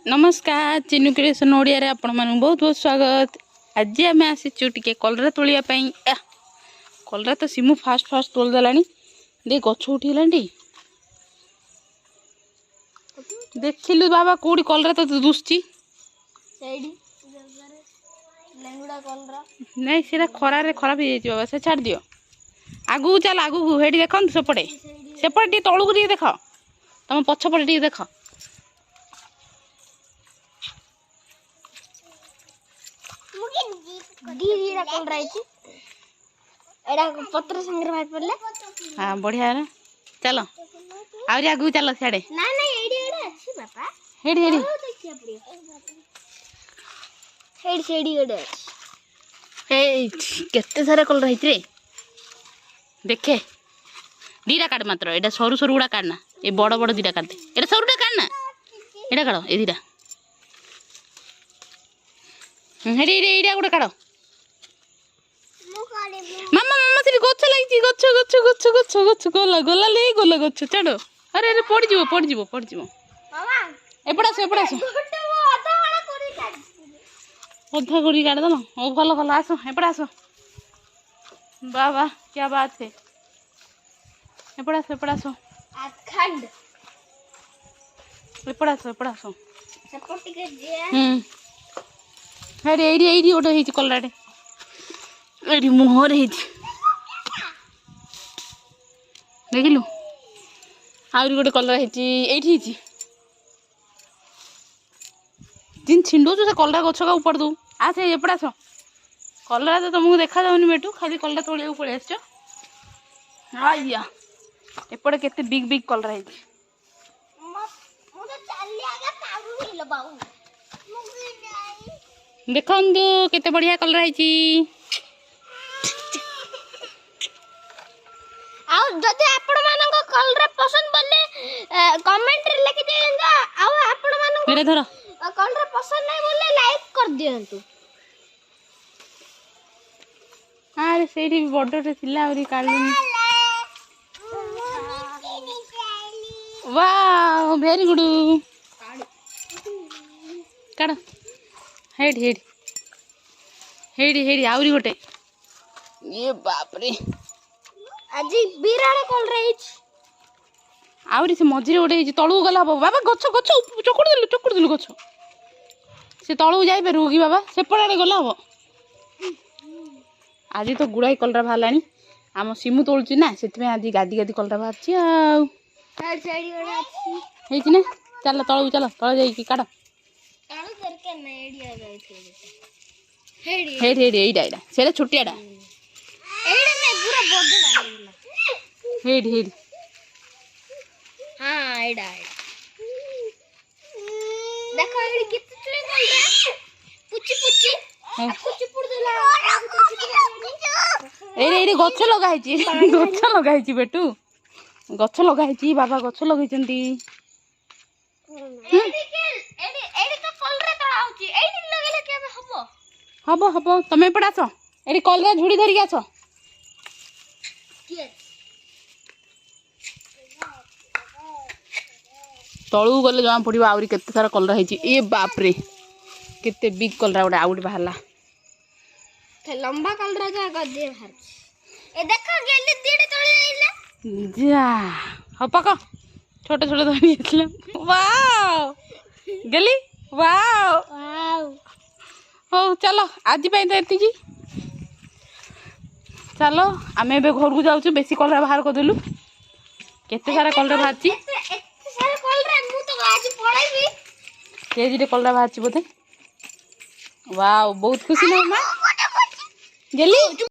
नमस्कार चिन्नु क्रिएशन ओडिया रे आपण मानु बहुत बहुत स्वागत। आज आम आसीचु टिके कलरा तोलिया पई। कलरा तो सिमु फास्ट फास्ट तोल देलानी। दे गछ उठिलानी देखिलु बाबा कोडी कलरा तो दुसची सेडी लेंगुडा कलरा नहीं सेरा खरा रे खराब हो बाबा से छाड़ दियो। आगु चल आगु हेडी देखन सेपटे सेपटे तळु टी देख तम पछपटे टी देख। दीदीरा कलरा आइची एडा पत्र संग्रह भाई पड़ले। हां बढ़िया ना चलो आउरी आगु चलो सियाडे। ना ना एडी एडा अछि बापा हेडी हेडी देखिया पड़ियो हेड सेडी एडा ए केते सारा कलर रहित रे देखे दीटा काट मात्र एटा सरू सरू गुडा काटना ए बड़ बड़ दीटा काट दे एटा सरूटा काटना एटा काट ए दीटा हेडी हेडी एटा गुडा काट मामा मामा से गछ लागिची गछ गछ गछ गछ गछ गोला गोला ले गोला गछ चढ़ो। अरे अरे पड़ जीवो पड़ जीवो पड़ जीवो मामा एपड़ा से एपड़ा से अधा करी काट दम ओ भलो भलो आसो एपड़ा आसो वाह वाह क्या बात है एपड़ा आसो अखंड एपड़ा आसो सपोर्ट के जे अरे एडी एडी ओटा हेची कलराटे एडी मुहर हेची देखिलु आउरी गोटे कलर हेची एठी हेची जिन छिंडो से कलरा गछ का ऊपर दू आ से एपड़ा आसो कलरा तो तुमको देखा जाउनी बेटू खाली कलरा तोलिया पड़े आसछ। आया एपड़े केते बिग बिग कलरा हेची मु तो चली आगा तारू हिलो बाऊ देखंदु केते बढ़िया कलर हेची। आउ जदि आपण मानको कलर पसंद बले कमेंट रे लिखि देंगा। आउ आपण मानको मेरे धर कलर पसंद नहीं बोले लाइक कर दियंतु। अरे सेठी बड़टे थिला आउरी काढलुनी वाओ वेरी गुड काढ हेडी हेडी हेडी हेडी आउरी गोटे ये बाप रे आज बिराड़ कलर हिच आउरी से मझिरे गोटे हिच तळु गला बाबा गछ गछ चकुड़ देलु गछ से तळु जाई परु कि बाबा सेपड़े गला हबो। आज तो गुड़ाई कलरा बाहरलानी आम सिमु तोलुची ना सेति आज गादी गादी कलरा बाहरची आउ साइड साइड वाला अछि हेची ना चल तळु चल तळ जाई कि काढ ताळू करके नेडिया गई थे हेडी हेडी हेडी एइडा एइडा सेरा छोटियाडा एडे में पूरा बड़डा हेडी हेडी हां एडा देखो एडी कितने कलर पुची पुची पुची पुड़ देला एरे एरे गछ लगा हेची बेटू गछ लगा हेची बाबा गछ लगैचंती एडी तो कलर तळा होची एडी लगेले केबे हबो हबो हबो तमे पड़ आस एडी कलरा झुड़ी धरिक आस तळू गले जमा पड़िबो आउरी केते सारा कलर हेची ए बाप रे केते बिग कलरा गोटे आउट बाहरला ते लंबा कलर जा कर दे बाहर ए देखो गेली दीडे तळे आइला जा हपक छोटे छोटे धनी आसला वाओ गली वाओ वाओ हो चलो आज तो ये चलो आम ए घर को जाऊँ बेसी कलर बाहर करदेलु केते सारा कलर बाहर केजीटे कलर बाहर बोधे वाओ बहुत खुशी ना गेली।